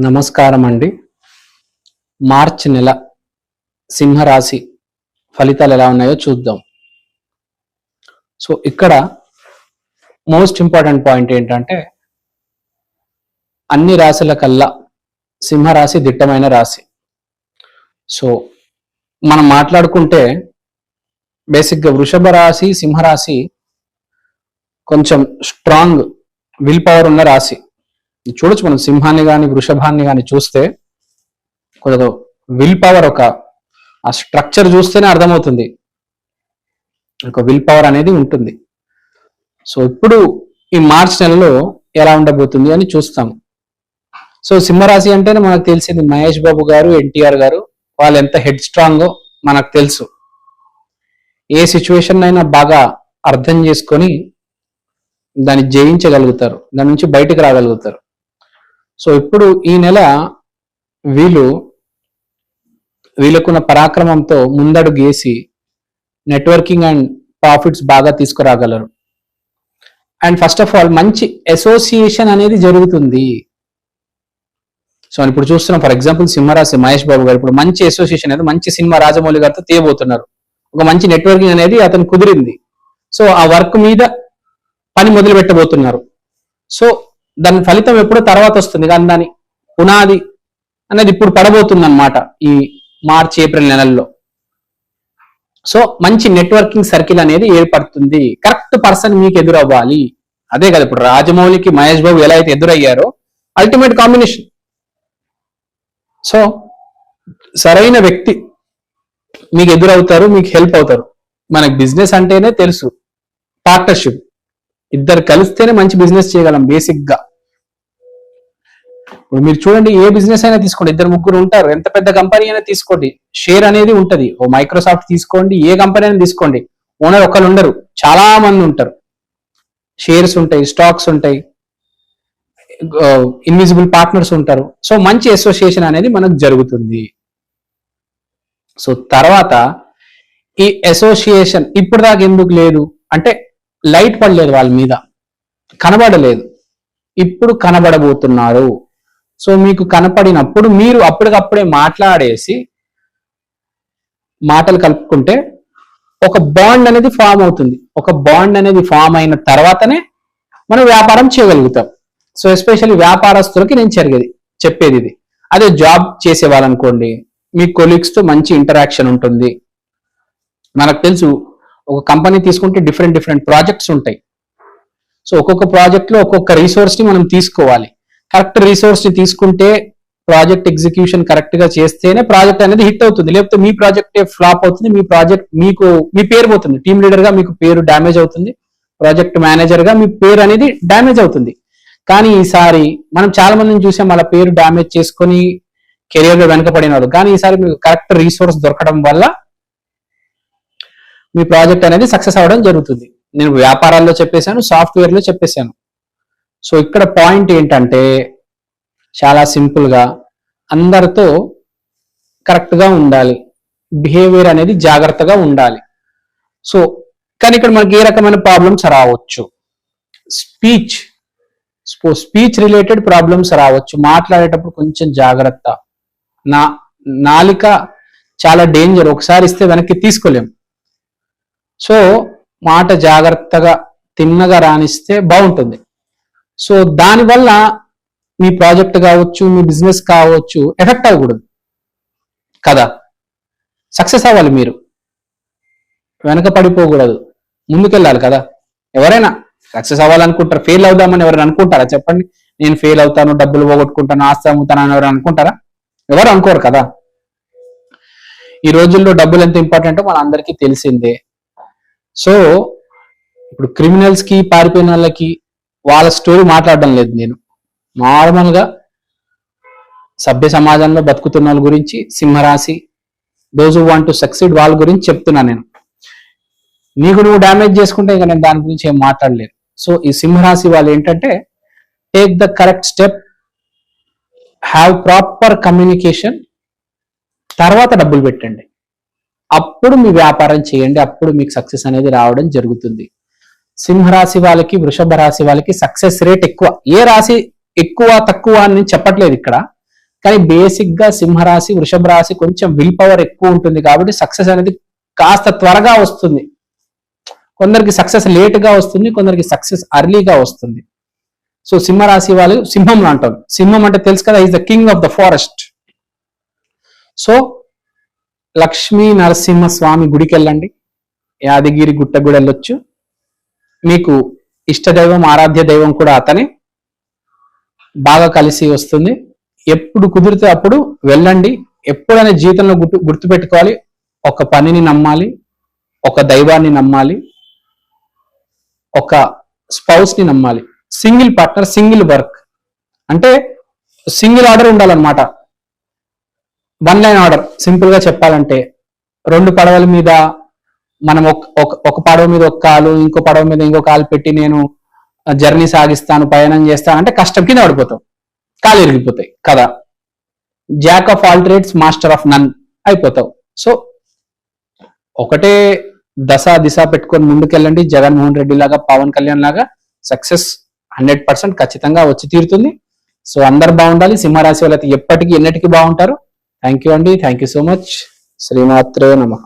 నమస్కారం అండి. మార్చ్ నెల సింహరాశి ఫలితాలు ఎలా ఉన్నాయో చూద్దాం. సో ఇక్కడ మోస్ట్ ఇంపార్టెంట్ పాయింట్ ఏంటంటే అన్ని రాశుల కల్లా సింహరాశి దిట్టమైన రాశి. సో మనం మాట్లాడుకుంటే బేసిక్గా వృషభ రాశి, సింహరాశి కొంచెం స్ట్రాంగ్ విల్ పవర్ ఉన్న రాశి. చూడొచ్చు మనం సింహాన్ని కానీ వృషభాన్ని కానీ చూస్తే కొంచెం విల్ పవర్, ఆ స్ట్రక్చర్ చూస్తేనే అర్థమవుతుంది, ఒక విల్ పవర్ అనేది ఉంటుంది. సో ఇప్పుడు ఈ మార్చ్ నెలలో ఎలా ఉండబోతుంది అని చూస్తాం. సో సింహరాశి అంటేనే మనకు తెలిసింది మహేష్ బాబు గారు, ఎన్టీఆర్ గారు, వాళ్ళు ఎంత హెడ్ స్ట్రాంగో మనకు తెలుసు. ఏ సిచ్యువేషన్ అయినా బాగా అర్థం చేసుకొని దాన్ని జయించగలుగుతారు, దాని నుంచి బయటకు రాగలుగుతారు. సో ఇప్పుడు ఈ నెల వీళ్ళకున్న పరాక్రమంతో ముందడుగు వేసి నెట్వర్కింగ్ అండ్ ప్రాఫిట్స్ బాగా తీసుకురాగలరు. అండ్ ఫస్ట్ ఆఫ్ ఆల్ మంచి అసోసియేషన్ అనేది జరుగుతుంది. సో ఇప్పుడు చూస్తున్నాం, ఫర్ ఎగ్జాంపుల్ సింహరాశి మహేష్ బాబు గారు ఇప్పుడు మంచి అసోసియేషన్ అనేది మంచి సినిమా రాజమౌళి గారితో తీయబోతున్నారు. ఒక మంచి నెట్వర్కింగ్ అనేది అతను కుదిరింది. సో ఆ వర్క్ మీద పని మొదలు పెట్టబోతున్నారు. సో దాని ఫలితం ఎప్పుడో తర్వాత వస్తుంది, కానీ దాని పునాది అనేది ఇప్పుడు పడబోతుంది అన్నమాట ఈ మార్చ్ ఏప్రిల్ నెలల్లో. సో మంచి నెట్వర్కింగ్ సర్కిల్ అనేది ఏర్పడుతుంది. కరెక్ట్ పర్సన్ మీకు ఎదురవ్వాలి. అదే కదా ఇప్పుడు రాజమౌళికి మహేష్ బాబు ఎలా అయితే ఎదురయ్యారో అల్టిమేట్ కాంబినేషన్. సో సరైన వ్యక్తి మీకు ఎదురవుతారు, మీకు హెల్ప్ అవుతారు. మనకి బిజినెస్ అంటేనే తెలుసు, పార్ట్నర్షిప్. ఇద్దరు కలిస్తేనే మంచి బిజినెస్ చేయగలం బేసిక్ గా. ఇప్పుడు మీరు చూడండి, ఏ బిజినెస్ అయినా తీసుకోండి, ఇద్దరు ముగ్గురు ఉంటారు. ఎంత పెద్ద కంపెనీ అయినా తీసుకోండి, షేర్ అనేది ఉంటది. ఓ మైక్రోసాఫ్ట్ తీసుకోండి, ఏ కంపెనీ అయినా తీసుకోండి, ఓనర్ ఒక్కరు ఉండరు, చాలా మంది ఉంటారు. షేర్స్ ఉంటాయి, స్టాక్స్ ఉంటాయి, ఇన్విజిబుల్ పార్ట్నర్స్ ఉంటారు. సో మంచి అసోసియేషన్ అనేది మనకు జరుగుతుంది. సో తర్వాత ఈ అసోసియేషన్ ఇప్పుడు దాకా ఎందుకు లేదు అంటే లైట్ పడలేదు, వాళ్ళ మీద కనబడలేదు. ఇప్పుడు కనబడబోతున్నారు. సో మీకు కనపడినప్పుడు మీరు అప్పటికప్పుడే మాట్లాడేసి మాటలు కలుపుకుంటే ఒక బాండ్ అనేది ఫామ్ అవుతుంది. ఒక బాండ్ అనేది ఫామ్ అయిన తర్వాతనే మనం వ్యాపారం చేయగలుగుతాం. సో ఎస్పెషల్లీ వ్యాపారస్తులకి నేను చెప్పేది ఇది. అదే జాబ్ చేసే వాళ్ళనుకోండి, మీ కొలీగ్స్ తో మంచి ఇంటరాక్షన్ ఉంటుంది. మనకు తెలుసు, ఒక కంపెనీ తీసుకుంటే డిఫరెంట్ ప్రాజెక్ట్స్ ఉంటాయి. సో ఒక్కొక్క ప్రాజెక్ట్ లో ఒక్కొక్క రిసోర్స్ ని మనం తీసుకోవాలి. కరెక్ట్ రిసోర్స్ ని తీసుకుంటే ప్రాజెక్ట్ ఎగ్జిక్యూషన్ కరెక్ట్ గా చేస్తేనే ప్రాజెక్ట్ అనేది హిట్ అవుతుంది. లేకపోతే మీ ప్రాజెక్టే ఫ్లాప్ అవుతుంది, మీ పేరు పోతుంది. టీమ్ లీడర్ గా మీకు పేరు డ్యామేజ్ అవుతుంది, ప్రాజెక్ట్ మేనేజర్ గా మీ పేరు అనేది డ్యామేజ్ అవుతుంది. కానీ ఈసారి మనం చాలా మందిని చూసాం వాళ్ళ పేరు డ్యామేజ్ చేసుకొని కెరియర్ లో వెనకబడినారు. కానీ ఈసారి మీకు కరెక్ట్ రిసోర్స్ దొరకడం వల్ల మీ ప్రాజెక్ట్ అనేది సక్సెస్ అవ్వడం జరుగుతుంది. నేను వ్యాపారాల్లో చెప్పేశాను, సాఫ్ట్వేర్ లో చెప్పేశాను. సో ఇక్కడ పాయింట్ ఏంటంటే చాలా సింపుల్ గా అందరితో కరెక్ట్ గా ఉండాలి, బిహేవియర్ అనేది జాగ్రత్తగా ఉండాలి. సో కానీ ఇక్కడ మనకి ఏ రకమైన ప్రాబ్లమ్స్ రావచ్చు, స్పీచ్ రిలేటెడ్ ప్రాబ్లమ్స్ రావచ్చు. మాట్లాడేటప్పుడు కొంచెం జాగ్రత్త. నాలిక చాలా డేంజర్, ఒకసారి ఇస్తే వెనక్కి తీసుకోలేం. సో మాట జాగ్రత్తగా తిన్నగా రాణిస్తే బాగుంటుంది. సో దానివల్ల మీ ప్రాజెక్ట్ కావచ్చు, మీ బిజినెస్ కావచ్చు ఎఫెక్ట్ అవ్వకూడదు కదా. సక్సెస్ అవ్వాలి, మీరు వెనక పడిపోకూడదు, ముందుకెళ్ళాలి కదా. ఎవరైనా సక్సెస్ అవ్వాలనుకుంటారు, ఫెయిల్ అవుదామని ఎవరైనా అనుకుంటారా చెప్పండి? నేను ఫెయిల్ అవుతాను, డబ్బులు పోగొట్టుకుంటాను, ఆస్తి అమ్ముతాను అని ఎవరైనా అనుకుంటారా? ఎవరు అనుకోరు కదా. ఈ రోజుల్లో డబ్బులు ఎంత ఇంపార్టెంటో మన అందరికీ తెలిసిందే. సో ఇప్పుడు క్రిమినల్స్ కి, పారిపోయిన వాళ్ళకి వాళ్ళ స్టోరీ మాట్లాడడం లేదు నేను. నార్మల్ గా సభ్య సమాజంలో బతుకుతున్న వాళ్ళ గురించి, సింహరాశి those who want to succeed వాళ్ళ గురించి చెప్తున్నా నేను. నీకు నువ్వు డ్యామేజ్ చేసుకుంటే ఇంకా నేను దాని గురించి ఏం మాట్లాడలేదు. సో ఈ సింహరాశి వాళ్ళు ఏంటంటే take the correct step, have proper communication, తర్వాత డబ్బులు పెట్టండి, అప్పుడు మీ వ్యాపారం చేయండి, అప్పుడు మీకు సక్సెస్ అనేది రావడం జరుగుతుంది. సింహరాశి వాళ్ళకి, వృషభ రాశి వాళ్ళకి సక్సెస్ రేట్ ఎక్కువ. ఏ రాశి ఎక్కువ తక్కువ అని నేను చెప్పట్లేదు ఇక్కడ, కానీ బేసిక్ గా సింహరాశి, వృషభ రాశి కొంచెం విల్ పవర్ ఎక్కువ ఉంటుంది కాబట్టి సక్సెస్ అనేది కాస్త త్వరగా వస్తుంది. కొందరికి సక్సెస్ లేట్ గా వస్తుంది, కొందరికి సక్సెస్ అర్లీగా వస్తుంది. సో సింహరాశి వాళ్ళు సింహం అంటారు. సింహం అంటే తెలుసు కదా, is the king of the forest. So Lakshmi Narasimha Swamy గుడికి వెళ్ళండి, యాదగిరి గుట్ట కూడా వెళ్ళొచ్చు. మీకు ఇష్ట దైవం, ఆరాధ్య దైవం కూడా అతనే, బాగా కలిసి వస్తుంది. ఎప్పుడు కుదిరితే అప్పుడు వెళ్ళండి. ఎప్పుడైనా జీవితంలో గుర్తుపెట్టుకోవాలి, ఒక పనిని నమ్మాలి, ఒక దైవాన్ని నమ్మాలి, ఒక స్పౌస్ ని నమ్మాలి. సింగిల్ పార్ట్నర్, సింగిల్ వర్క్ అంటే సింగిల్ ఆర్డర్ ఉండాలన్నమాట. One line order. సింపుల్ గా చెప్పాలంటే 2 పడవల మీద మనం ఒక పడవ మీద ఒక కాలు, ఇంకో పడవ మీద ఇంకో కాలు పెట్టి నేను జర్నీ సాగిస్తాను, పయనం చేస్తాను అంటే కష్టం, కింద పడిపోతాం, కాలు ఇరిగిపోతాయి కదా. Jack of all trades, master of none అయిపోతావు. సో ఒకటే దిశ పెట్టుకొని ముందుకెళ్ళండి. జగన్మోహన్ రెడ్డి లాగా, పవన్ కళ్యాణ్ లాగా సక్సెస్ 100% ఖచ్చితంగా వచ్చి తీరుతుంది. సో అందరు బాగుండాలి. సింహరాశి వాళ్ళైతే ఎప్పటికీ ఎన్నటికీ బాగుంటారు. థ్యాంక్ యూ అండి, థ్యాంక్ యూ సో మచ్. శ్రీమాత్రే నమః.